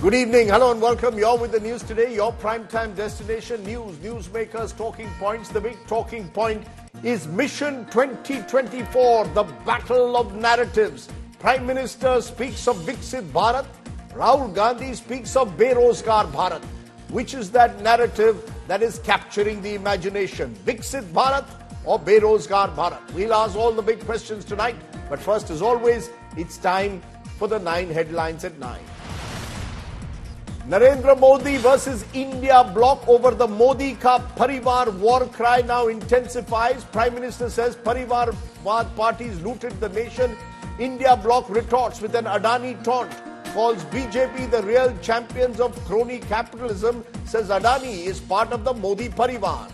Good evening. Hello and welcome. You're with the news today, your primetime destination news. Newsmakers talking points. The big talking point is Mission 2024, the battle of narratives. Prime Minister speaks of Viksit Bharat. Rahul Gandhi speaks of Berozgaar Bharat. Which is that narrative that is capturing the imagination? Viksit Bharat or Berozgaar Bharat? We'll ask all the big questions tonight. But first, as always, it's time for the 9 headlines at 9. Narendra Modi versus India bloc over the Modi Ka Parivar war cry now intensifies. Prime Minister says Parivar parties looted the nation. India bloc retorts with an Adani taunt. Calls BJP the real champions of crony capitalism. Says Adani is part of the Modi Parivar.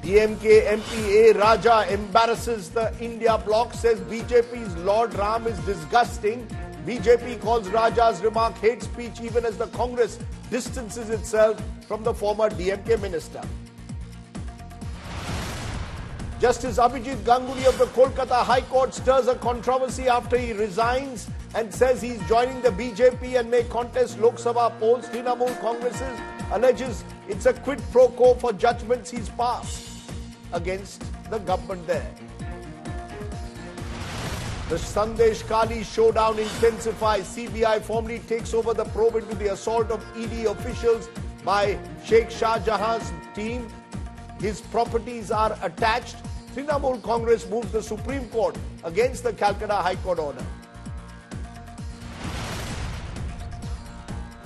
DMKNPA Raja embarrasses the India bloc. Says BJP's Lord Ram is disgusting. BJP calls Raja's remark hate speech even as the Congress distances itself from the former DMK minister. Justice Abhijit Ganguly of the Kolkata High Court stirs a controversy after he resigns and says he's joining the BJP and may contest Lok Sabha polls. Trinamool Congress alleges it's a quid pro quo for judgments he's passed against the government there. The Sandesh Kali showdown intensifies. CBI formally takes over the probe into the assault of ED officials by Sheikh Shah Jahan's team. His properties are attached. Trinamool Congress moves the Supreme Court against the Calcutta High Court order.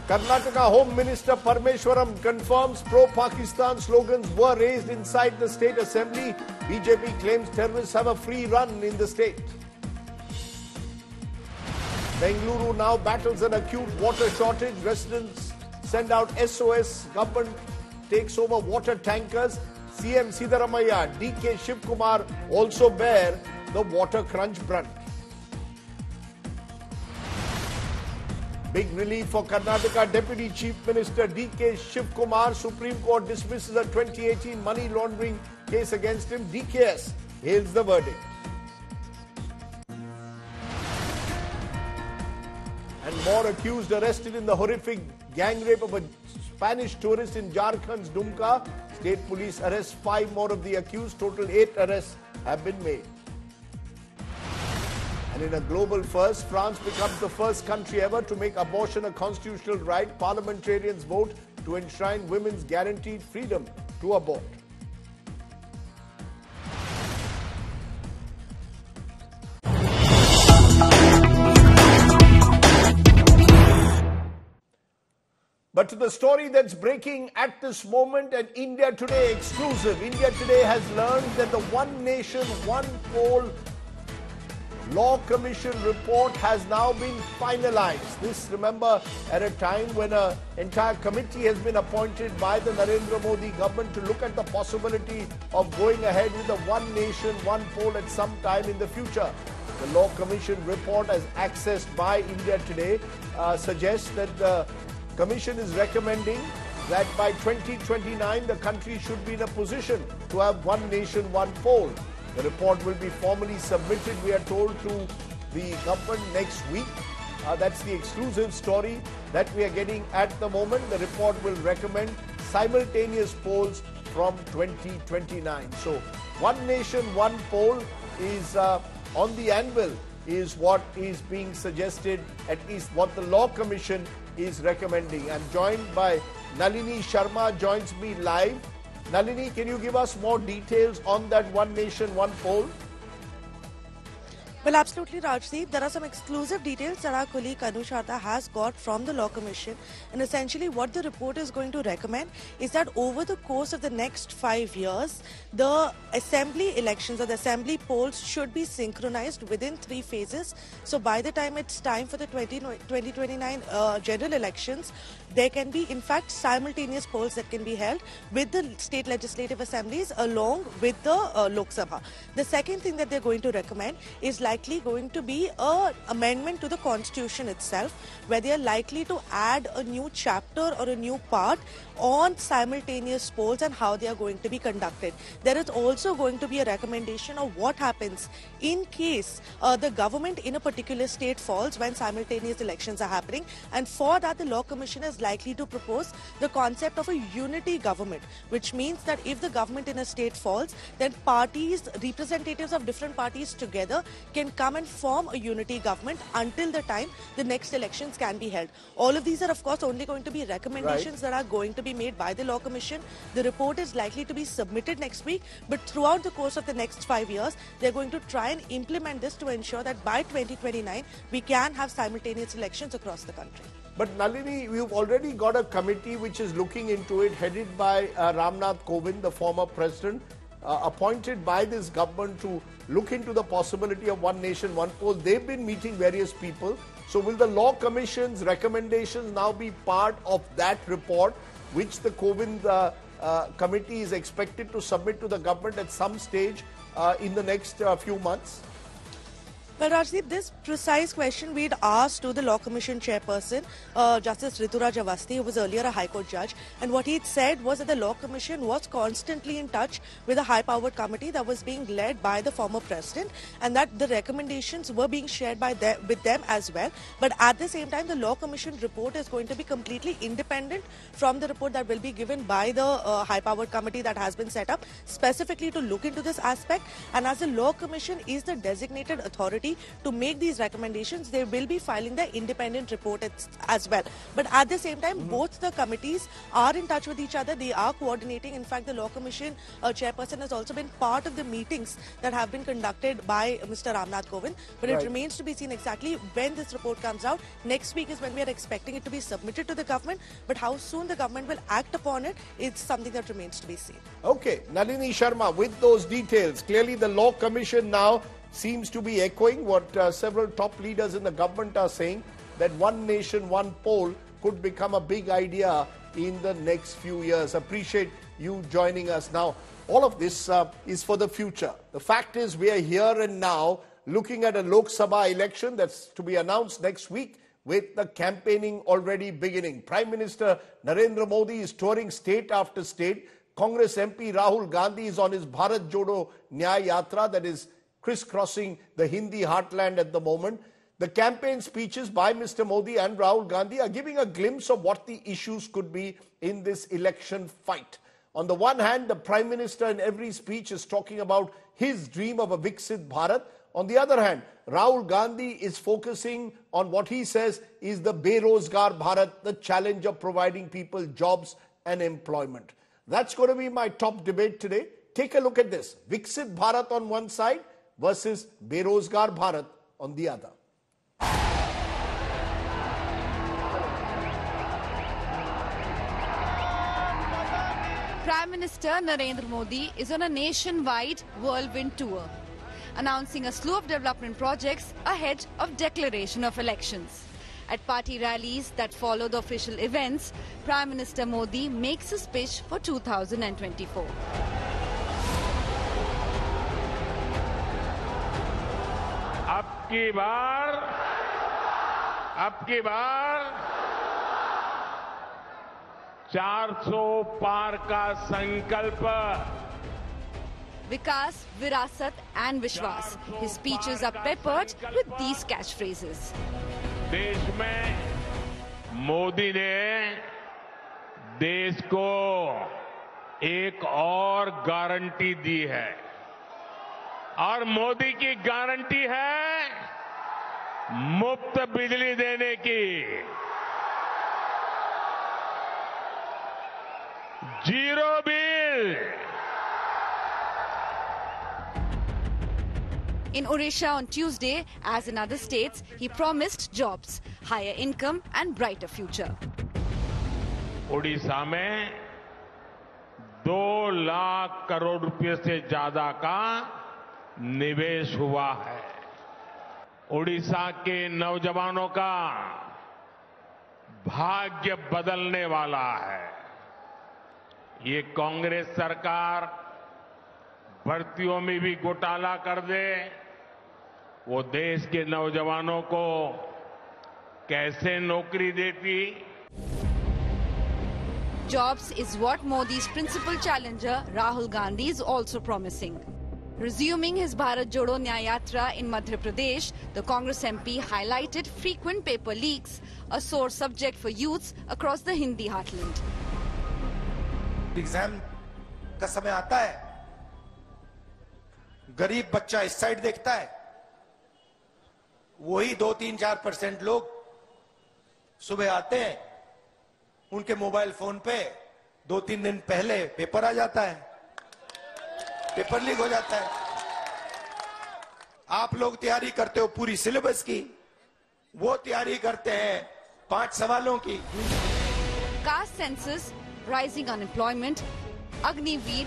Karnataka Home Minister Parmeshwaram confirms pro-Pakistan slogans were raised inside the state assembly. BJP claims terrorists have a free run in the state. Bengaluru now battles an acute water shortage. Residents send out SOS. Government takes over water tankers. CM Siddaramaiah, DK Shivkumar also bear the water crunch brunt. Big relief for Karnataka Deputy Chief Minister DK Shivkumar. Supreme Court dismisses a 2018 money laundering case against him. DKS hails the verdict. And more accused arrested in the horrific gang rape of a Spanish tourist in Jharkhand's Dumka. State police arrests 5 more of the accused. Total 8 arrests have been made. And in a global first, France becomes the first country ever to make abortion a constitutional right. Parliamentarians vote to enshrine women's guaranteed freedom to abort. But to the story that's breaking at this moment, and India Today exclusive. India Today has learned that the One Nation, One Poll Law Commission report has now been finalized. This, remember, at a time when an entire committee has been appointed by the Narendra Modi government to look at the possibility of going ahead with the One Nation, One Poll at some time in the future. The Law Commission report, as accessed by India Today, suggests that the Commission is recommending that by 2029 the country should be in a position to have One Nation, One Poll. The report will be formally submitted, we are told, to the government next week. That's the exclusive story that we are getting at the moment. The report will recommend simultaneous polls from 2029. So One Nation, One Poll is on the anvil, is what is being suggested, at least what the Law Commission is recommending. I'm joined by Nalini Sharma, joins me live. Nalini, can you give us more details on that One Nation, One Poll? Well, absolutely, Rajdeep. There are some exclusive details that our colleague Anu Sharda has got from the Law Commission. And essentially what the report is going to recommend is that over the course of the next 5 years, the assembly elections or the assembly polls should be synchronized within 3 phases. So by the time it's time for the 2029 general elections, there can be, in fact, simultaneous polls that can be held with the state legislative assemblies along with the Lok Sabha. The second thing that they're going to recommend is likely going to be an amendment to the constitution itself, where they are likely to add a new chapter or a new part on simultaneous polls and how they are going to be conducted. There is also going to be a recommendation of what happens in case the government in a particular state falls when simultaneous elections are happening, and for that the Law Commission is likely to propose the concept of a unity government, which means that if the government in a state falls, then parties, representatives of different parties together can come and form a unity government until the time the next elections can be held. All of these are of course only going to be recommendations that are going to be made by the Law Commission. The report is likely to be submitted next week, but throughout the course of the next 5 years, they're going to try and implement this to ensure that by 2029, we can have simultaneous elections across the country. But Nalini, we've already got a committee which is looking into it, headed by Ramnath Kovind, the former president, appointed by this government to look into the possibility of one nation, one poll. They've been meeting various people. So will the Law Commission's recommendations now be part of that report, which the Kovind committee is expected to submit to the government at some stage in the next few months? Well, Rajdeep, this precise question we'd asked to the Law Commission chairperson, Justice Rituraj Awasthi, who was earlier a High Court judge, and what he'd said was that the Law Commission was constantly in touch with a high-powered committee that was being led by the former president, and that the recommendations were being shared by with them as well. But at the same time, the Law Commission report is going to be completely independent from the report that will be given by the high-powered committee that has been set up specifically to look into this aspect. And as the Law Commission is the designated authority to make these recommendations, they will be filing their independent report as well. But at the same time, both the committees are in touch with each other. They are coordinating. In fact, the Law Commission chairperson has also been part of the meetings that have been conducted by Mr. Ramnath Kovind. But it remains to be seen exactly when this report comes out. Next week is when we are expecting it to be submitted to the government. But how soon the government will act upon it, it's something that remains to be seen. Okay, Nalini Sharma, with those details, clearly the Law Commission now seems to be echoing what several top leaders in the government are saying, that one nation, one poll could become a big idea in the next few years. Appreciate you joining us. Now, all of this is for the future. The fact is, we are here and now looking at a Lok Sabha election that's to be announced next week, with the campaigning already beginning. Prime Minister Narendra Modi is touring state after state. Congress MP Rahul Gandhi is on his Bharat Jodo Nyaya Yatra, that is crisscrossing the Hindi heartland at the moment. The campaign speeches by Mr. Modi and Rahul Gandhi are giving a glimpse of what the issues could be in this election fight. On the one hand, the Prime Minister in every speech is talking about his dream of a Viksit Bharat. On the other hand, Rahul Gandhi is focusing on what he says is the Berozgaar Bharat, the challenge of providing people jobs and employment. That's going to be my top debate today. Take a look at this. Viksit Bharat on one side versus Berozgaar Bharat on the other. Prime Minister Narendra Modi is on a nationwide whirlwind tour, announcing a slew of development projects ahead of declaration of elections. At party rallies that follow the official events, Prime Minister Modi makes his pitch for 2024. अब की बार 400 पार का संकल्प. Vikas, Virasat and Vishwas. His speeches are peppered with these catchphrases. देश में मोदी ने देश को एक और गारंटी दी है, और मोदी की गारंटी है मुफ्त बिजली देने की, zero bill. In Odisha on Tuesday, as in other states, he promised jobs, higher income and brighter future. Odisha में 2 लाख करोड़ रुपए से ज्यादा का निवेश हुआ है. ओडिशा के नौजवानों का भाग्य बदलने वाला है. ये कांग्रेस सरकार भर्तियों में भी घोटाला कर दे, वो देश के नौजवानों को कैसे नौकरी देती। Jobs is what Modi's principal challenger Rahul Gandhi is also promising. Resuming his Bharat Jodo Nyaya Yatra in Madhya Pradesh, the Congress MP highlighted frequent paper leaks, a sore subject for youths across the Hindi heartland. Exam का समय आता है, गरीब बच्चा इस side देखता है, वही 2-3-4% लोग सुबह आते हैं, उनके मोबाइल फोन पे 2-3 दिन पहले पेपर आ जाता है, पेपर लीक हो जाता है। आप लोग तैयारी करते हो पूरी सिलेबस की, वो तैयारी करते हैं 5 सवालों की। Caste census, rising unemployment, Agniveer,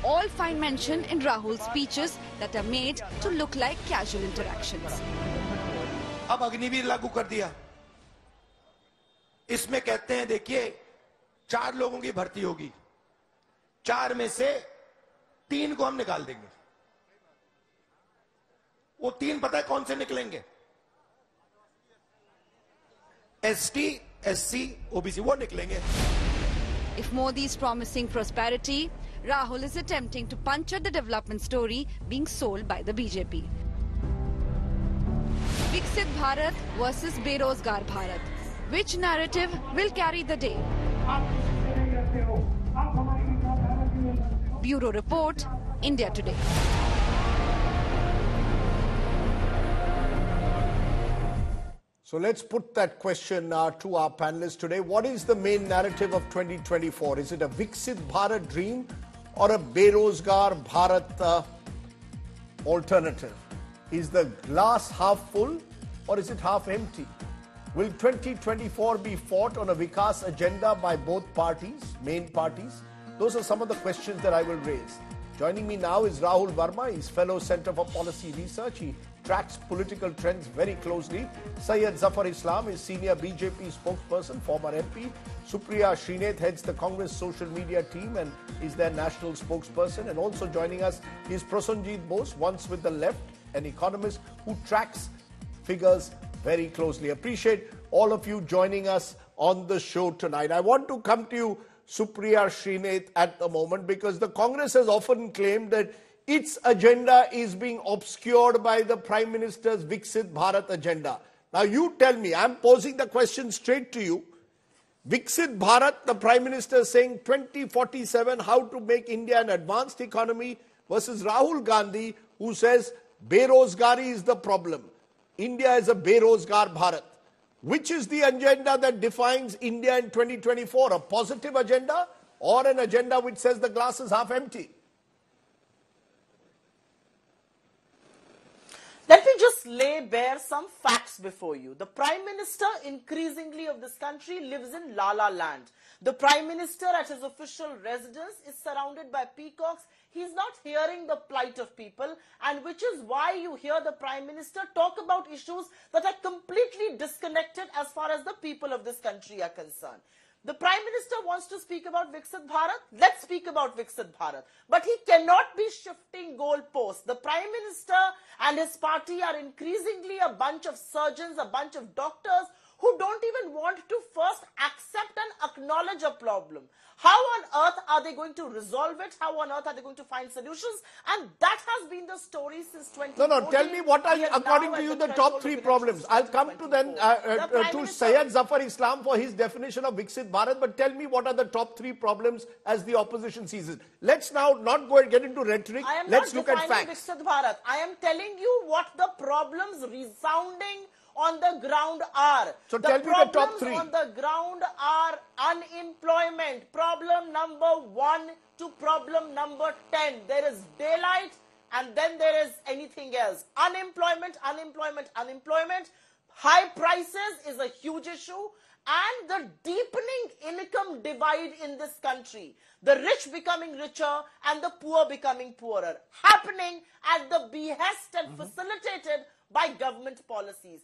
all find mention in Rahul's speeches that are made to look like casual interactions. अब अग्निवीर लागू कर दिया, इसमें कहते हैं देखिए 4 लोगों की भर्ती होगी, 4 में से 3 को हम निकाल देंगे। वो 3 पता है कौन से निकलेंगे? एसटी, एससी, ओबीसी, वो निकलेंगे। If Modi is promising prosperity, Rahul is attempting to puncture the development story being sold by the BJP. Viksit Bharat versus Berozgaar Bharat. Which narrative will carry the day? Bureau Report, India Today. So let's put that question to our panelists today. What is the main narrative of 2024? Is it a Viksit Bharat dream or a Berozgaar Bharat alternative? Is the glass half full or is it half empty? Will 2024 be fought on a Vikas agenda by both parties, main parties? Those are some of the questions that I will raise. Joining me now is Rahul Verma. He's Fellow Center for Policy Research. He tracks political trends very closely. Syed Zafar Islam is Senior BJP spokesperson, former MP. Supriya Srinath heads the Congress social media team and is their national spokesperson. And also joining us is Prosenjit Bose, once with the left, an economist who tracks figures very closely. Appreciate all of you joining us on the show tonight. I want to come to you, Supriya Srinath, at the moment, because the Congress has often claimed that its agenda is being obscured by the Prime Minister's Viksit Bharat agenda. Now you tell me, I'm posing the question straight to you. Viksit Bharat, the Prime Minister is saying 2047, how to make India an advanced economy, versus Rahul Gandhi, who says Berozgari is the problem. India is a Berozgaar Bharat. Which is the agenda that defines India in 2024? A positive agenda or an agenda which says the glass is half empty? Let me just lay bare some facts before you. The Prime Minister increasingly of this country lives in La La Land. The Prime Minister at his official residence is surrounded by peacocks. He's not hearing the plight of people, and which is why you hear the Prime Minister talk about issues that are completely disconnected as far as the people of this country are concerned. The Prime Minister wants to speak about Viksit Bharat. Let's speak about Viksit Bharat. But he cannot be shifting goalposts. The Prime Minister and his party are increasingly a bunch of surgeons, a bunch of doctors who don't even want to first accept and acknowledge a problem. How on earth are they going to resolve it? How on earth are they going to find solutions? And that has been the story since 2014. No, tell me what are, according to you, the top 3 problems. I'll come to then to Syed Zafar Islam for his definition of Viksit Bharat, but tell me what are the top 3 problems as the opposition sees it. Let's now not go and get into rhetoric. Let's look at facts. Viksit Bharat. I am telling you what the problems resounding on the ground are. So tell me the top 3. On the ground are unemployment, problem number 1 to problem number 10. There is daylight and then there is anything else. Unemployment. High prices is a huge issue, and the deepening income divide in this country. The rich becoming richer and the poor becoming poorer, happening at the behest and facilitated by government policies.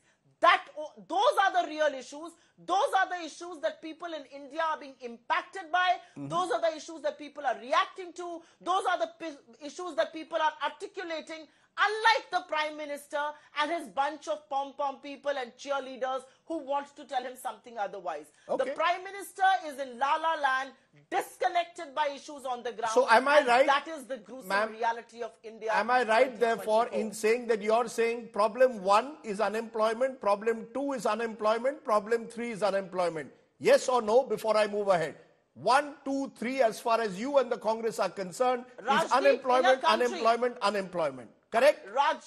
Those are the real issues. Those are the issues that people in India are being impacted by. Those are the issues that people are reacting to. Those are the issues that people are articulating unlike the Prime Minister and his bunch of pom-pom people and cheerleaders who want to tell him something otherwise. Okay. The Prime Minister is in la-la land, disconnected by issues on the ground. So am I right? That is the gruesome reality of India. Am I right, therefore, in saying that you're saying problem 1 is unemployment, problem 2 is unemployment, problem 3 is unemployment? Yes or no before I move ahead? 1, 2, 3, as far as you and the Congress are concerned, Rajdeep, is unemployment, unemployment, unemployment. Correct? Raj,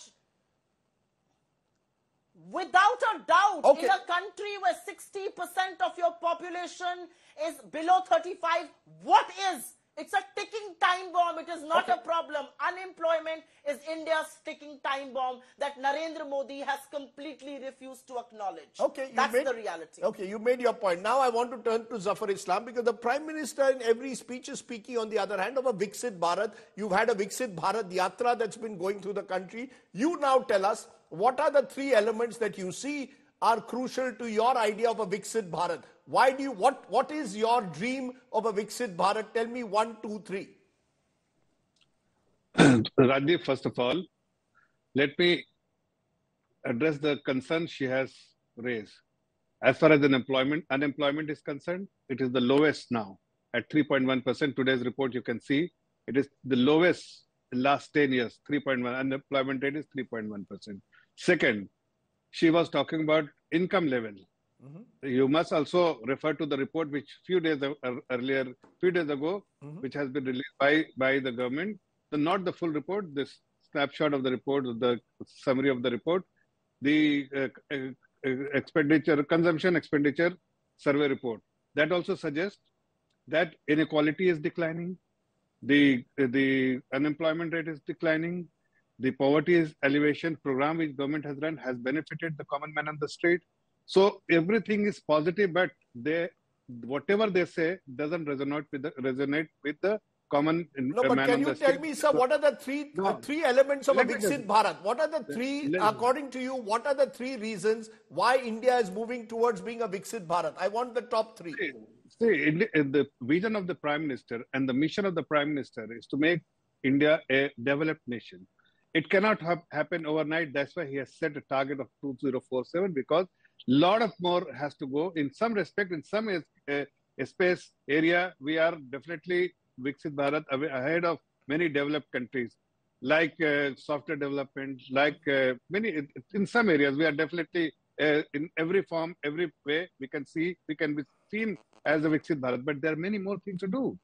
without a doubt, Okay. in a country where 60% of your population is below 35, what is? It's a ticking time bomb. It is not a problem. Unemployment is India's ticking time bomb that Narendra Modi has completely refused to acknowledge. Okay, that's the reality. Okay, you made your point. Now I want to turn to Zafar Islam, because the Prime Minister in every speech is speaking, on the other hand, of a Viksit Bharat. You've had a Viksit Bharat Yatra that's been going through the country. You now tell us, what are the 3 elements that you see are crucial to your idea of a Viksit Bharat? Why do you, what is your dream of a Viksit Bharat? Tell me 1, 2, 3. Rajdeep, first of all, let me address the concern she has raised. As far as unemployment is concerned, it is the lowest now at 3.1%. Today's report, you can see it is the lowest in the last 10 years, 3.1. Unemployment rate is 3.1%. Second, she was talking about income level. You must also refer to the report which few days ago, which has been released by the government. Not the full report, this snapshot of the report, the summary of the report, the consumption expenditure survey report. That also suggests that inequality is declining, the unemployment rate is declining, the poverty is elevation program which government has run has benefited the common man on the street. So everything is positive, but whatever they say doesn't resonate with the common man. No, but can you tell me, sir, what are the three elements of a Viksit Bharat? What are the 3, according to you, what are the 3 reasons why India is moving towards being a Viksit Bharat? I want the top 3. See, the vision of the Prime Minister and the mission of the Prime Minister is to make India a developed nation. It cannot happen overnight. That's why he has set a target of 2047, because a lot of more has to go. In some respect, in some space area, we are definitely Viksit Bharat ahead of many developed countries, like software development, like in some areas, we are definitely in every form, every way, we can be seen as a Viksit Bharat, but there are many more things to do.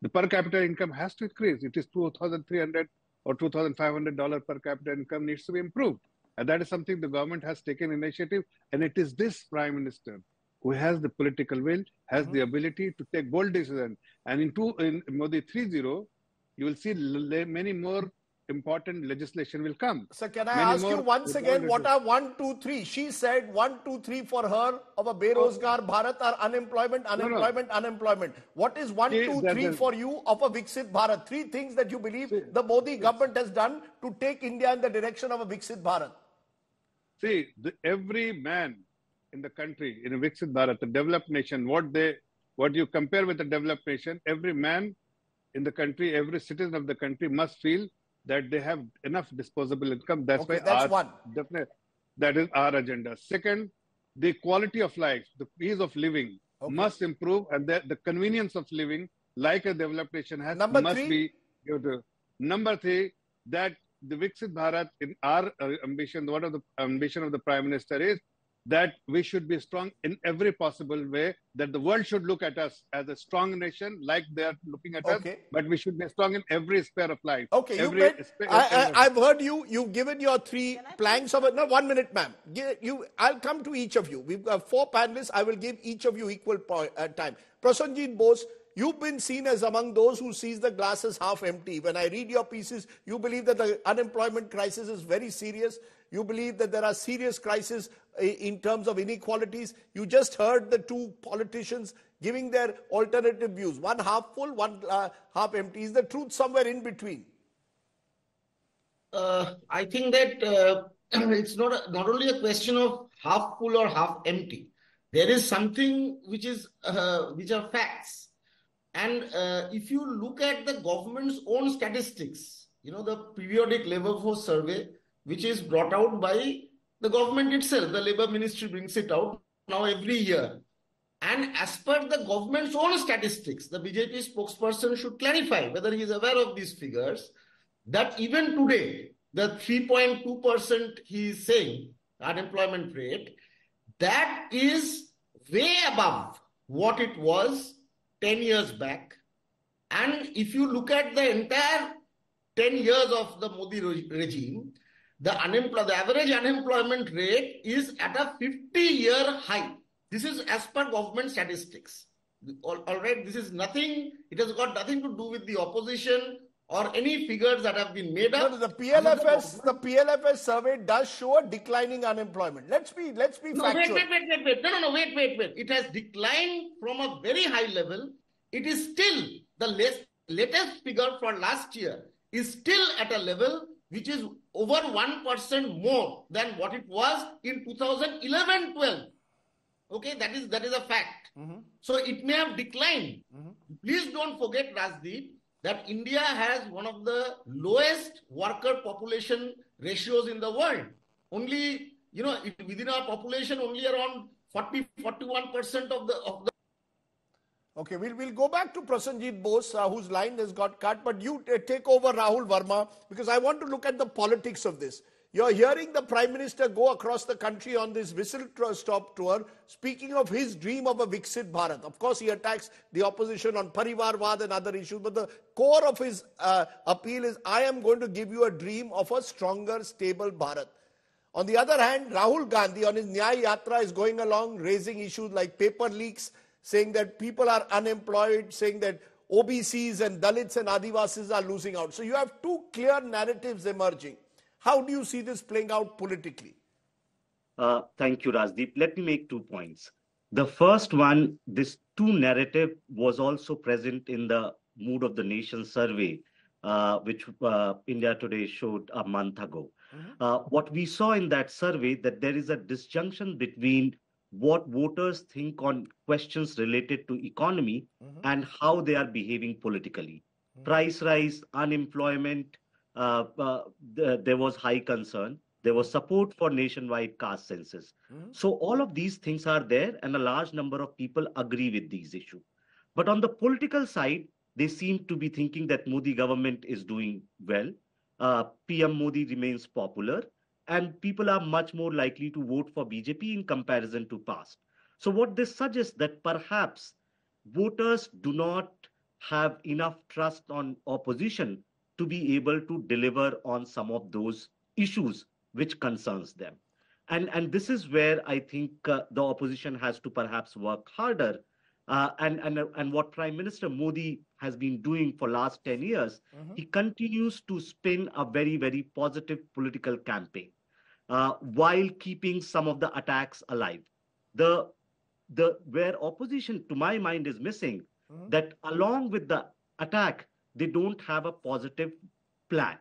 The per capita income has to increase. It is $2,300 or $2,500 per capita income needs to be improved. And that is something the government has taken initiative. And it is this Prime Minister who has the political will, has the ability to take bold decisions. And in Modi 3.0, you will see many more important legislation will come. So can I ask you once again, what are 1, 2, 3? She said 1, 2, 3 for her of a Berozgaar Bharat are unemployment. What is 1, 2, 3 for you of a Viksit Bharat? 3 things that you believe the Modi government has done to take India in the direction of a Viksit Bharat. See, every man in the country, in a Viksit Bharat, a developed nation, what you compare with a developed nation, every man in the country, every citizen of the country must feel that they have enough disposable income. That's one. Definitely, that is our agenda. Second, the quality of life, the ease of living must improve, and the convenience of living, like a developed nation has, be. Number 3, that the Viksit Bharat, in our ambition, one of the ambition of the Prime Minister is that we should be strong in every possible way, that the world should look at us as a strong nation, like they are looking at us, but we should be strong in every sphere of life. Okay, I've heard you. You've given your 3 planks of it. No, 1 minute, ma'am. I'll come to each of you. We've got 4 panelists. I will give each of you equal time. Prasenjit Bose, you've been seen as among those who sees the glass as half empty. When I read your pieces, you believe that the unemployment crisis is very serious. You believe that there are serious crises in terms of inequalities. You just heard the 2 politicians giving their alternative views. One half full, one half empty. Is the truth somewhere in between? I think that it's not only a question of half full or half empty. There is something which are facts. And if you look at the government's own statistics, the periodic labor force survey, which is brought out by the government itself. The labor ministry brings it out now every year. And as per the government's own statistics, the BJP spokesperson should clarify whether he is aware of these figures, that even today, the 3.2% he is saying, unemployment rate, that is way above what it was 10 years back. And if you look at the entire 10 years of the Modi regime, the average unemployment rate is at a 50-year high. This is as per government statistics. All right, this is nothing, it has got nothing to do with the opposition or any figures that have been made up. No, the PLFS survey does show a declining unemployment. Let's be factual. Wait. It has declined from a very high level. It is still, the latest figure for last year is still at a level which is over 1% more than what it was in 2011-12. Okay, that is a fact. So it may have declined. Please don't forget, Rajdeep, that India has one of the lowest worker population ratios in the world. Only, within our population, only around 41% of the. Okay, we'll go back to Prasenjit Bose, whose line has got cut, but you take over, Rahul Verma, because I want to look at the politics of this. You're hearing the Prime Minister go across the country on this whistle-stop tour, speaking of his dream of a Viksit Bharat. Of course, he attacks the opposition on Parivarvad and other issues, but the core of his appeal is, I am going to give you a dream of a stronger, stable Bharat. On the other hand, Rahul Gandhi on his Nyay Yatra is going along, raising issues like paper leaks, saying that people are unemployed, saying that OBCs and Dalits and Adivasis are losing out. So you have two clear narratives emerging. How do you see this playing out politically? Thank you, Rajdeep. Let me make 2 points. The first one, this two narrative was also present in the Mood of the Nation survey, which India Today showed a month ago. What we saw in that survey, that there is a disjunction between what voters think on questions related to economy and how they are behaving politically. Price rise, unemployment, there was high concern. There was support for nationwide caste census. So all of these things are there, and a large number of people agree with these issues. But on the political side, they seem to be thinking that Modi government is doing well. PM Modi remains popular, and people are much more likely to vote for BJP in comparison to past. So what this suggests, that perhaps voters do not have enough trust on opposition to be able to deliver on some of those issues which concerns them. And this is where I think the opposition has to perhaps work harder. And what Prime Minister Modi has been doing for last 10 years, he continues to spin a very, very positive political campaign while keeping some of the attacks alive. Where opposition, to my mind, is missing, that along with the attack, they don't have a positive plan.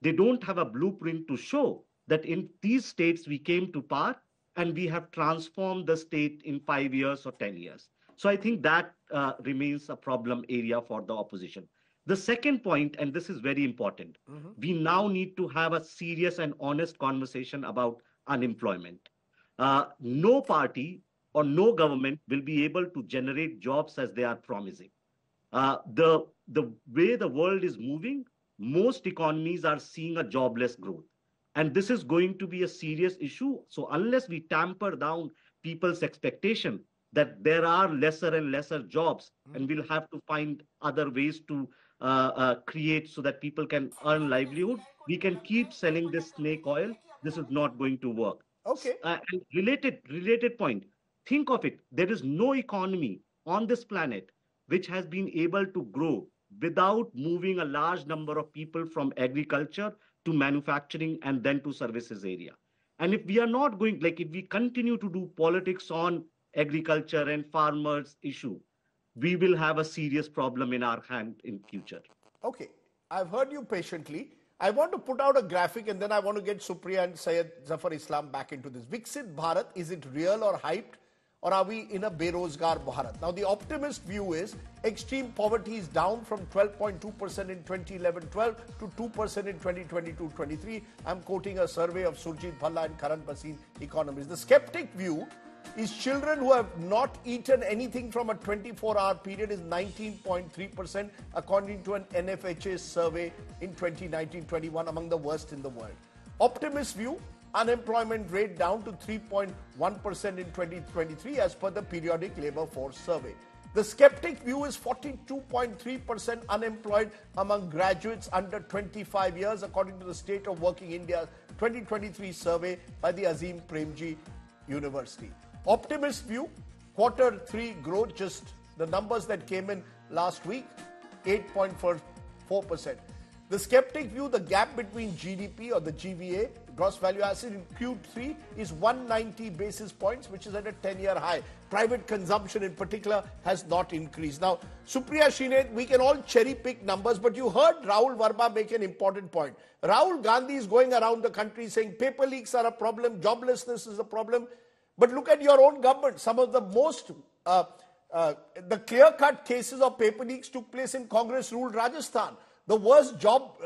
They don't have a blueprint to show that in these states we came to power and we have transformed the state in 5 years or 10 years. So I think that remains a problem area for the opposition. The second point, and this is very important, we now need to have a serious and honest conversation about unemployment. No party or no government will be able to generate jobs as they are promising. The way the world is moving, most economies are seeing a jobless growth. And this is going to be a serious issue. So unless we tamper down people's expectation that there are lesser and lesser jobs, and we'll have to find other ways to create so that people can earn livelihood, we can keep selling this snake oil. This is not going to work. Okay. And related point, think of it. There is no economy on this planet which has been able to grow without moving a large number of people from agriculture to manufacturing and then to services area. And if we are not going, like if we continue to do politics on agriculture and farmers issue, we will have a serious problem in our hand in future. Okay, I've heard you patiently. I want to put out a graphic and then I want to get Supriya and Syed Zafar Islam back into this. Viksit Bharat, is it real or hyped? or are we in a Berozgaar Bharat? Now, the optimist view is extreme poverty is down from 12.2% in 2011-12 to 2% in 2022-23. I'm quoting a survey of Surjit Bhalla and Karan Bhasin economists. The skeptic view is children who have not eaten anything from a 24-hour period is 19.3%, according to an NFHA survey in 2019-21, among the worst in the world. Optimist view, unemployment rate down to 3.1% in 2023 as per the periodic labor force survey. The skeptic view is 42.3% unemployed among graduates under 25 years, according to the State of Working India 2023 survey by the Azim Premji University. Optimist view, Q3 growth, just the numbers that came in last week, 8.4%. The skeptic view, the gap between GDP or the GVA, gross value asset, in Q3 is 190 basis points, which is at a 10-year high. Private consumption in particular has not increased. Now, Supriya Shrinet, we can all cherry pick numbers, but you heard Rahul Verma make an important point. Rahul Gandhi is going around the country saying paper leaks are a problem, joblessness is a problem. But look at your own government. Some of the most, the clear-cut cases of paper leaks took place in Congress-ruled Rajasthan. The worst job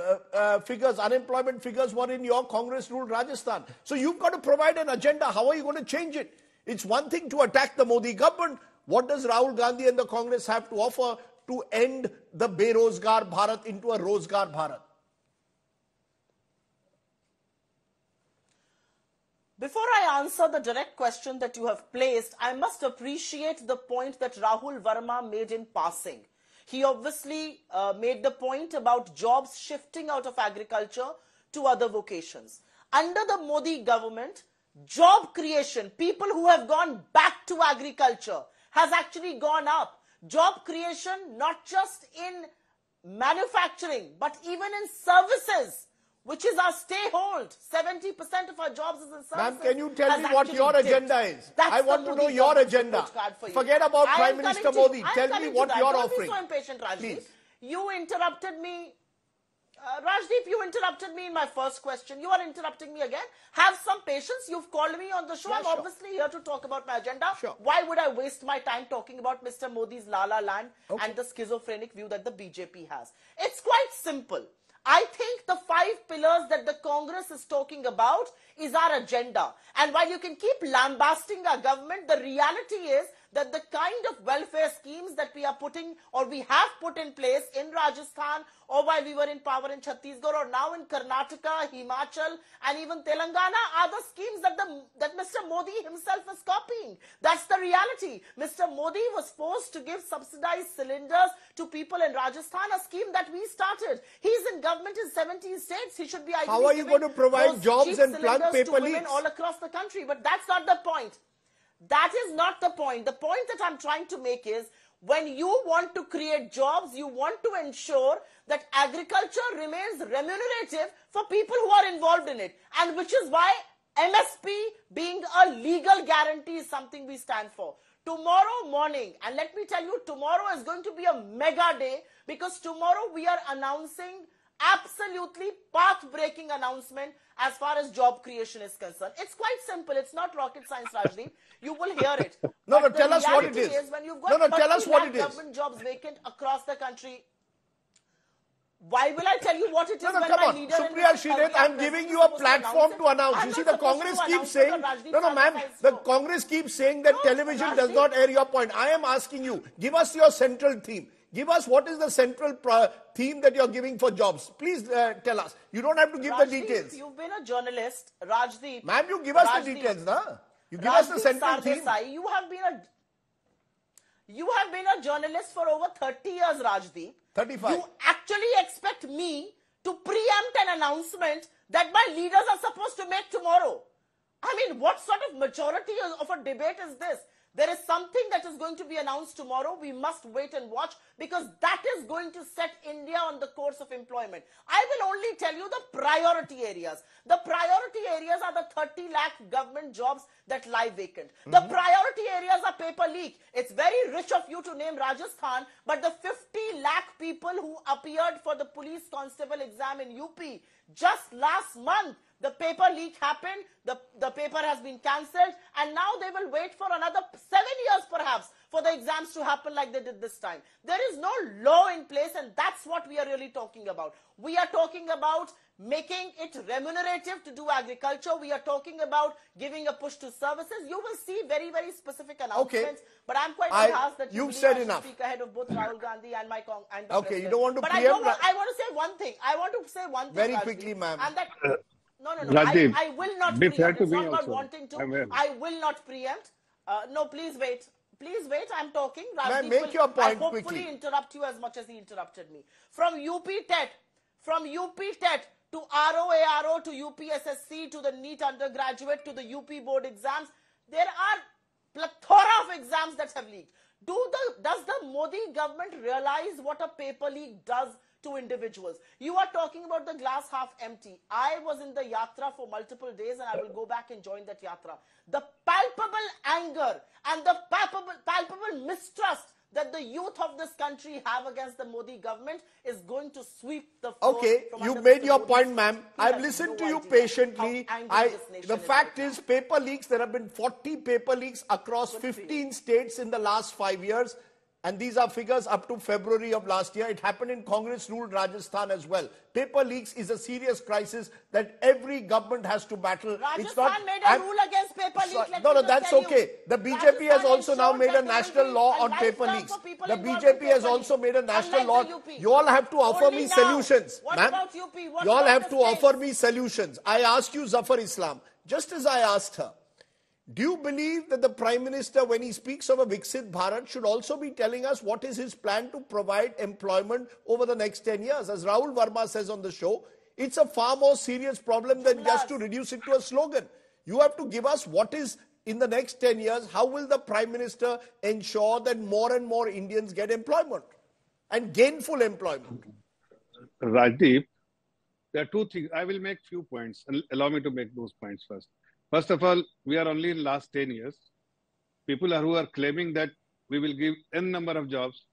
figures, unemployment figures were in your Congress-ruled Rajasthan. So you've got to provide an agenda. How are you going to change it? It's one thing to attack the Modi government. What does Rahul Gandhi and the Congress have to offer to end the Berozgaar Bharat into a Rozgaar Bharat? Before I answer the direct question that you have placed, I must appreciate the point that Rahul Verma made in passing. He obviously made the point about jobs shifting out of agriculture to other vocations. Under the Modi government, job creation, people who have gone back to agriculture, has actually gone up. Job creation, not just in manufacturing, but even in services, which is our stay hold. 70% of our jobs is in services. Ma'am, can you tell me what your agenda is? I want to know your agenda. Forget about Prime Minister Modi. Tell me what you're offering. Don't be so impatient, Rajdeep. Please. You interrupted me. Rajdeep, you interrupted me in my first question. You are interrupting me again. Have some patience. You've called me on the show. Yeah, I'm obviously here to talk about my agenda. Sure. Why would I waste my time talking about Mr. Modi's La-La land and the schizophrenic view that the BJP has? It's quite simple. I think the 5 pillars that the Congress is talking about is our agenda. And while you can keep lambasting our government, the reality is that the kind of welfare schemes that we are putting or we have put in place in Rajasthan, or while we were in power in Chhattisgarh, or now in Karnataka, Himachal and even Telangana, are the schemes that Mr. Modi himself is copying. That's the reality. Mr. Modi was forced to give subsidized cylinders to people in Rajasthan, a scheme that we started. He's in government in 17 states. He should be ideally How are you going to provide jobs and plug paper leaks all across the country? But that's not the point. That is not the point. The point that I'm trying to make is, when you want to create jobs, you want to ensure that agriculture remains remunerative for people who are involved in it. And which is why MSP being a legal guarantee is something we stand for. Tomorrow morning, and let me tell you, tomorrow is going to be a mega day, because tomorrow we are announcing absolutely path-breaking announcement as far as job creation is concerned. It's quite simple. It's not rocket science, Rajdeep. You will hear it. No, tell us what it is. When you've got tell us what it is. Government jobs vacant across the country, why will I tell you what it is? Come on. Supriya Shrinet, I'm giving you a platform to announce. You see, the Congress keeps saying, ma'am, the Congress keeps saying that television does not air your point. I am asking you, give us your central theme. Give us what is the central theme that you're giving for jobs. Please tell us. You don't have to give the details. You've been a journalist, Rajdeep. Ma'am, you give us the details, na? You give us the central theme. You have been a journalist for over 30 years, Rajdeep. 35. You actually expect me to preempt an announcement that my leaders are supposed to make tomorrow. I mean, what sort of maturity of a debate is this? There is something that is going to be announced tomorrow. We must wait and watch, because that is going to set India on the course of employment. I will only tell you the priority areas. The priority areas are the 30 lakh government jobs that lie vacant. The priority areas are paper leak. It's very rich of you to name Rajasthan, but the 50 lakh people who appeared for the police constable exam in UP just last month, The paper leak happened, the paper has been cancelled, and now they will wait for another 7 years perhaps for the exams to happen like they did this time. There is no law in place, and that's what we are really talking about. We are talking about making it remunerative to do agriculture. We are talking about giving a push to services. You will see very, very specific announcements. But I'm quite embarrassed that you've said enough. Speak ahead of both Rahul Gandhi and and the Okay, president. you don't want to preempt. I want to say one thing. I want to say one thing. Very Rajdeep, quickly, ma'am. And that no. Rajdeep, I will not be preempt. fair to It's me not about also. wanting to. I will not preempt. No, please wait. Please wait. I'm talking. Ma'am, make your point I hopefully quickly. interrupt you as much as he interrupted me. From UP TET to ROARO to UPSSC to the NEET undergraduate to the UP board exams, there are plethora of exams that have leaked. Does the Modi government realize what a paper leak does to individuals? You are talking about the glass half empty. I was in the yatra for multiple days, and I will go back and join that yatra. The palpable anger and the palpable mistrust that the youth of this country have against the Modi government is going to sweep the floor. Okay, you've made your point, ma'am. I've listened to you patiently. The fact is, paper leaks, there have been 40 paper leaks across 15 states in the last 5 years. And these are figures up to February of last year. It happened in Congress-ruled Rajasthan as well. Paper leaks is a serious crisis that every government has to battle. Rajasthan made a rule against paper leaks. No, that's okay. The BJP has also now made a national law on paper leaks. The BJP has also made a national law. You all have to offer me solutions, ma'am. You all have to offer me solutions. I asked you, Zafar Islam, just as I asked her, do you believe that the Prime Minister, when he speaks of a Viksit Bharat, should also be telling us what is his plan to provide employment over the next 10 years? As Rahul Verma says on the show, it's a far more serious problem than just to reduce it to a slogan. You have to give us what is, in the next 10 years, how will the Prime Minister ensure that more and more Indians get employment and gainful employment? Rajdeep, there are two things. I will make few points. Allow me to make those points first. First of all, we are only in the last 10 years. People who are claiming that we will give n number of jobs,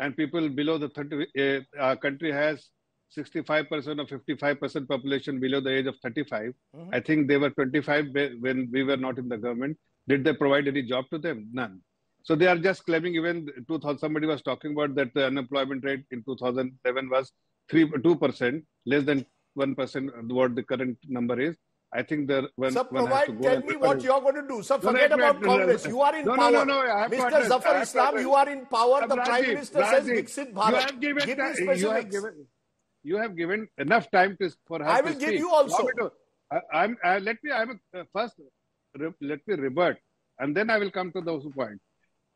and people below the 30, our country has 65% or 55% population below the age of 35. I think they were 25 when we were not in the government. Did they provide any job to them? None. So they are just claiming, even 2000, somebody was talking about that the unemployment rate in 2011 was 2%, less than 1% what the current number is. I think that when Sir, tell me what you're going to do. Sir, forget about Congress. You are in power. Mr. Zafar Islam, you are in power. The Prime Minister says Viksit Bharat. Give me specifics. You have given enough time for her to speak. I will give you also. First, let me revert, and then I will come to those points.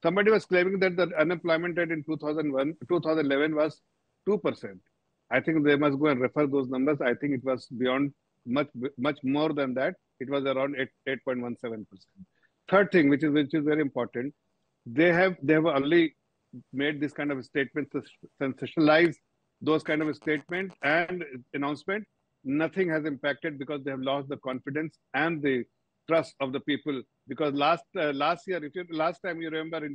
Somebody was claiming that the unemployment rate in 2011 was 2%. I think they must go and refer those numbers. I think it was beyond much more than that. It was around 8.17%. Third thing, which is very important, they have only made this kind of statement to sensationalize those kind of statement and announcement. Nothing has impacted because they have lost the confidence and the trust of the people. Because last year, last time you remember,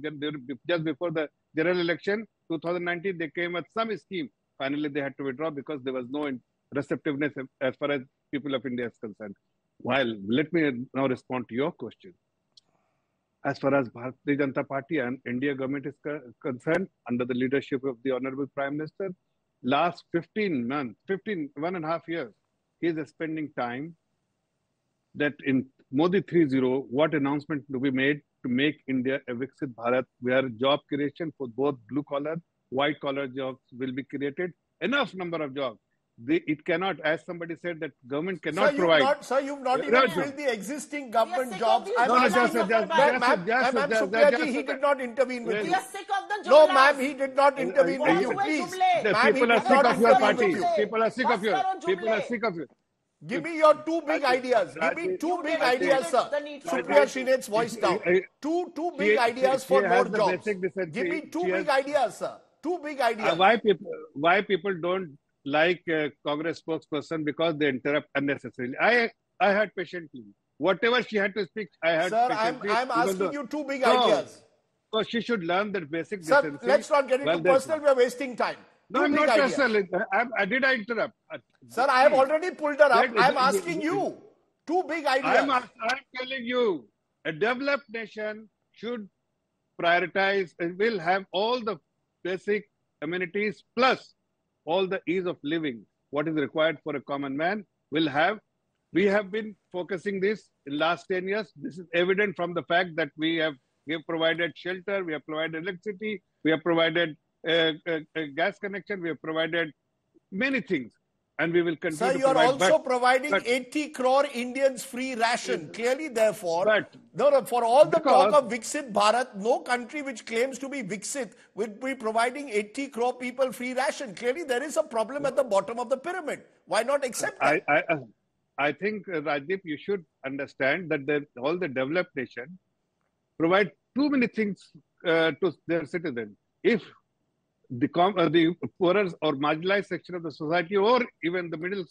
just before the general election, 2019, they came with some scheme. Finally, they had to withdraw because there was no receptiveness as far as people of India is concerned. While, let me now respond to your question. As far as Bharatiya Janata Party and India government is concerned, under the leadership of the Honorable Prime Minister, last 1.5 years, he is spending time that in Modi 3.0, what announcement do we made to make India a Viksit Bharat, where job creation for both blue collar, white collar jobs will be created, enough number of jobs. It cannot, as somebody said, that government cannot provide. Sir, you've not even filled the existing government jobs. Ma'am, Supriya ji, he did not intervene with you. We are sick of the No, ma'am, he did not intervene with you. Please. People are sick of your party. People are sick of you. People are sick of you. Give me your two big ideas. Give me two big ideas, sir. Supriya Srinet's voice down. Two big ideas for more jobs. Give me two big ideas, sir. Two big ideas. Why people don't like Congress spokesperson? Because they interrupt unnecessarily. I heard patiently. Whatever she had to speak, I heard patiently. Sir, I'm asking you two big ideas. So she should learn that basic decency. Sir, let's not get into well, personal. We're wasting time. No, Two I'm big not ideas. personal. Did I interrupt? Sir, I have already pulled her up. That- I'm asking you. Two big ideas. I'm telling you, a developed nation should prioritize and will have all the basic amenities plus all the ease of living. What is required for a common man will have. We have been focusing this in last 10 years. This is evident from the fact that we have provided shelter, we have provided electricity, we have provided a gas connection, we have provided many things. And we will continue Sir, to you are provide. also providing 80 crore Indians free ration. Clearly, therefore, but for all the talk of Viksit Bharat, no country which claims to be Viksit will be providing 80 crore people free ration. Clearly, there is a problem at the bottom of the pyramid. Why not accept that? I think, Rajdeep, you should understand that all the developed nations provide too many things to their citizens. If the poorer or marginalized section of the society, or even the middle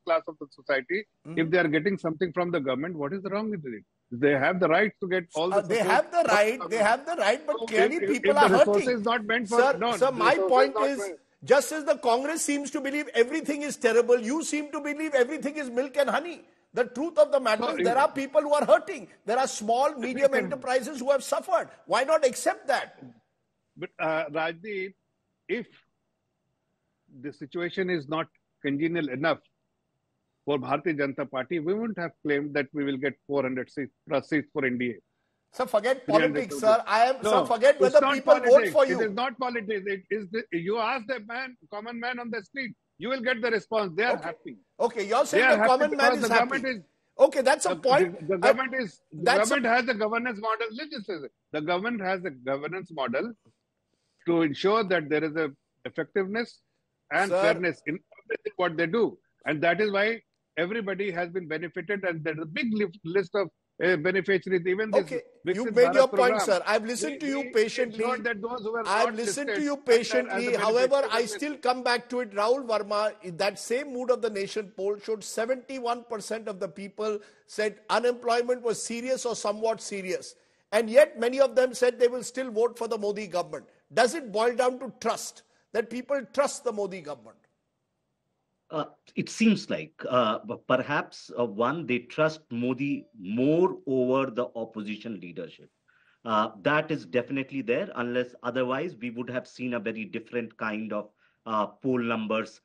class of the society, if they are getting something from the government, what is wrong with it? They have the right to get all the they have the right. They have the right, but clearly people are hurting. Is not meant for, sir, my point is, just as the Congress seems to believe everything is terrible, you seem to believe everything is milk and honey. The truth of the matter is there are people who are hurting. There are small, medium enterprises who have suffered. Why not accept that? But Rajdeep, if the situation is not congenial enough for Bharatiya Janata Party, we wouldn't have claimed that we will get 400 seats for NDA. Sir, forget politics, sir. Forget whether people politics. vote for you. It is not politics. You ask the common man on the street, you will get the response. They are happy. Okay, you're saying the common man is happy. Okay, that's a point. The government has a governance model. The government has a governance model to ensure that there is a effectiveness and fairness in everything what they do. And that is why everybody has been benefited, and there's a big list of beneficiaries. Even this you made your point, sir. I've listened to you patiently. I've listened to you patiently. However, I still come back to it. Rahul Verma, in that same Mood of the Nation poll, showed 71% of the people said unemployment was serious or somewhat serious. And yet, many of them said they will still vote for the Modi government. Does it boil down to trust? That people trust the Modi government? It seems like perhaps one, they trust Modi more over the opposition leadership. That is definitely there, unless otherwise we would have seen a very different kind of poll numbers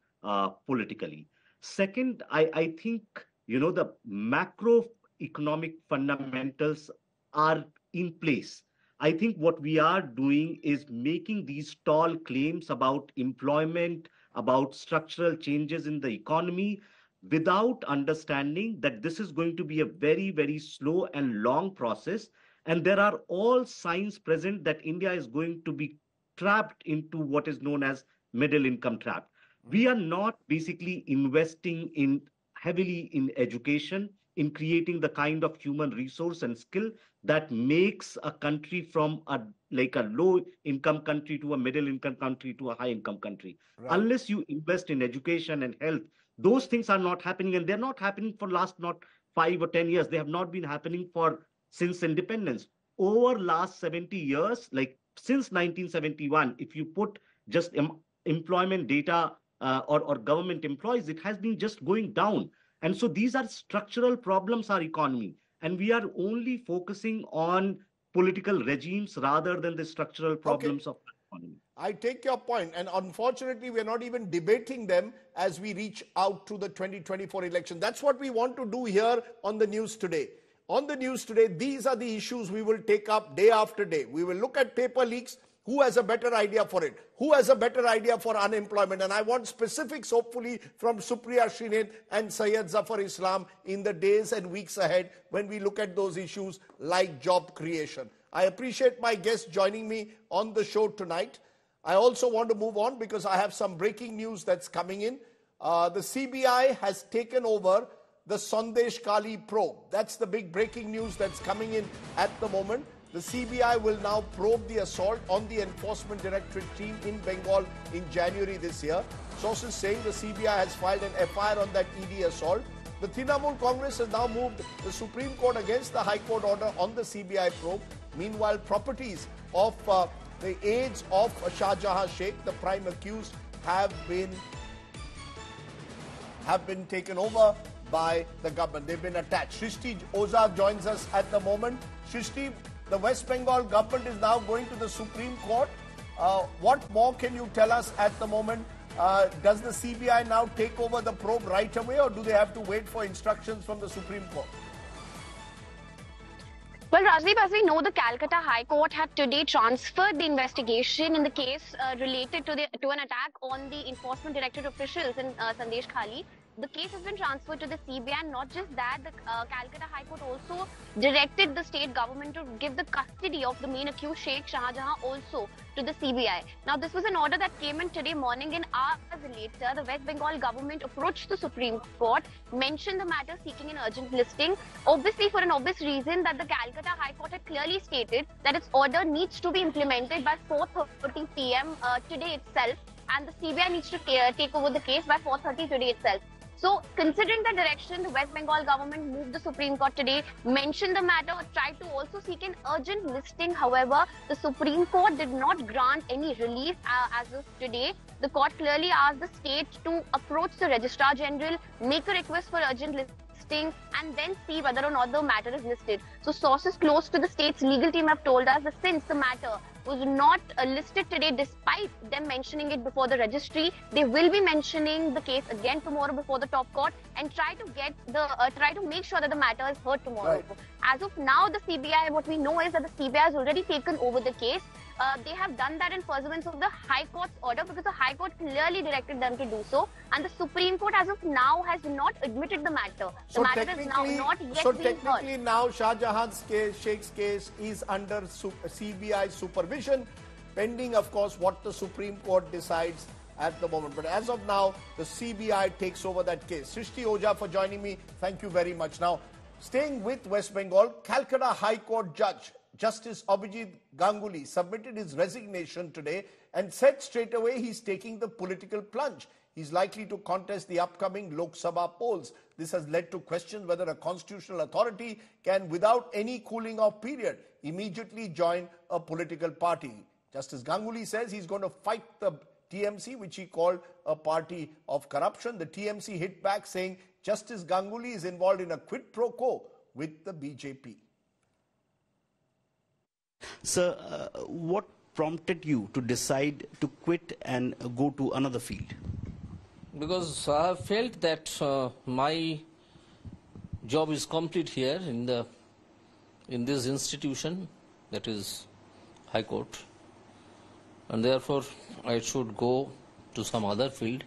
politically. Second, I think, the macroeconomic fundamentals are in place. I think what we are doing is making these tall claims about employment, about structural changes in the economy, without understanding that this is going to be a very, very slow and long process. And there are all signs present that India is going to be trapped into what is known as middle income trap. We are not basically investing heavily in education, in creating the kind of human resource and skill that makes a country from a low income country to a middle income country to a high income country. Right. Unless you invest in education and health, those things are not happening, and they're not happening for last not 5 or 10 years. They have not been happening since independence. Over last 70 years, like since 1971, if you put just employment data or government employees, it has been just going down. And so these are structural problems, our economy. And we are only focusing on political regimes rather than the structural problems of the economy. I take your point. And unfortunately, we're not even debating them as we reach out to the 2024 election. That's what we want to do here on the news today. On the news today, these are the issues we will take up day after day. We will look at paper leaks. Who has a better idea for it? Who has a better idea for unemployment? And I want specifics, hopefully, from Supriya Srinath and Syed Zafar Islam in the days and weeks ahead when we look at those issues like job creation. I appreciate my guests joining me on the show tonight. I also want to move on because I have some breaking news that's coming in. The CBI has taken over the Sandesh Kali probe. That's the big breaking news that's coming in at the moment. The CBI will now probe the assault on the Enforcement Directorate team in Bengal in January this year. Sources saying the CBI has filed an FIR on that ED assault. The Trinamool Congress has now moved the Supreme Court against the High Court order on the CBI probe. Meanwhile, properties of the aides of Shah Jahan Sheikh, the prime accused, have been taken over by the government. They've been attached. Shrishti Oza joins us at the moment. Shrishti, the West Bengal government is now going to the Supreme Court. What more can you tell us at the moment? Does the CBI now take over the probe right away, or do they have to wait for instructions from the Supreme Court? Well, Rajdeep, as we know, the Calcutta High Court had today transferred the investigation in the case related to an attack on the enforcement directorate officials in Sandesh Khali. The case has been transferred to the CBI, and not just that, the Calcutta High Court also directed the state government to give the custody of the main accused Sheikh Shahjahan also to the CBI. Now, this was an order that came in today morning, and hours later, the West Bengal government approached the Supreme Court, mentioned the matter seeking an urgent listing, obviously for an obvious reason that the Calcutta High Court had clearly stated that its order needs to be implemented by 4:30 p.m. Today itself, and the CBI needs to take over the case by 4:30 today itself. So, considering the direction, the West Bengal government moved the Supreme Court today, mentioned the matter, tried to also seek an urgent listing. However, the Supreme Court did not grant any relief as of today. The court clearly asked the state to approach the Registrar General, make a request for urgent listing, and then see whether or not the matter is listed. So, sources close to the state's legal team have told us that since the matter was not listed today, despite them mentioning it before the registry, they will be mentioning the case again tomorrow before the top court and try to make sure that the matter is heard tomorrow. Right. As of now, the CBI, what we know is that the CBI has already taken over the case. They have done that in pursuance of the High Court's order, because the High Court clearly directed them to do so, and the Supreme Court as of now has not admitted the matter. The matter is now not yet being heard. So technically now Shahjahan's case, Sheikh's case, is under CBI supervision, pending of course what the Supreme Court decides at the moment. But as of now, the CBI takes over that case. Shrishti Oza for joining me. Thank you very much. Now, staying with West Bengal, Calcutta High Court Judge Justice Abhijit Ganguly submitted his resignation today and said straight away he's taking the political plunge. He's likely to contest the upcoming Lok Sabha polls. This has led to questions whether a constitutional authority can, without any cooling off period, immediately join a political party. Justice Ganguly says he's going to fight the TMC, which he called a party of corruption. The TMC hit back saying Justice Ganguly is involved in a quid pro quo with the BJP. Sir, what prompted you to decide to quit and go to another field? Because I have felt that my job is complete here in this institution, that is High Court, and therefore I should go to some other field,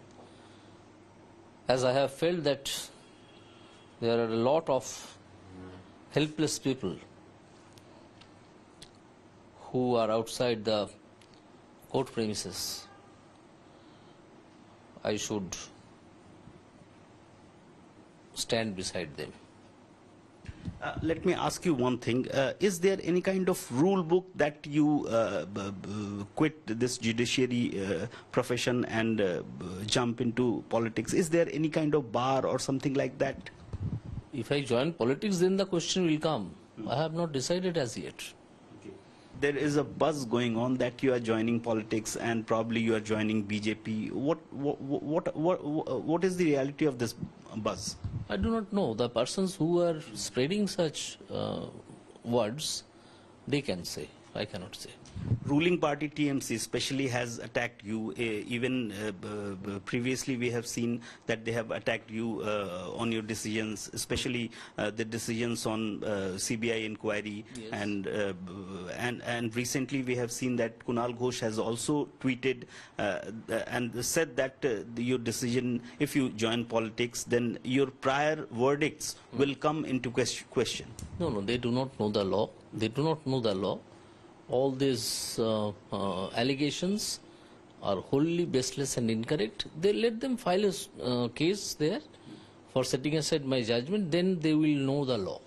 as I have felt that there are a lot of helpless people who are outside the court premises. I should stand beside them. Let me ask you one thing. Is there any kind of rule book that you quit this judiciary profession and jump into politics? Is there any kind of bar or something like that? If I join politics, then the question will come. I have not decided as yet. There is a buzz going on that you are joining politics and probably you are joining BJP. What is the reality of this buzz? I do not know. The persons who are spreading such words, they can say. I cannot say. Ruling party TMC especially has attacked you. Even previously we have seen that they have attacked you on your decisions, especially the decisions on CBI inquiry. Yes. And recently we have seen that Kunal Ghosh has also tweeted and said that your decision, if you join politics, then your prior verdicts will come into question. No, they do not know the law. They do not know the law. All these allegations are wholly baseless and incorrect. They let them file a case there for setting aside my judgment, then they will know the law.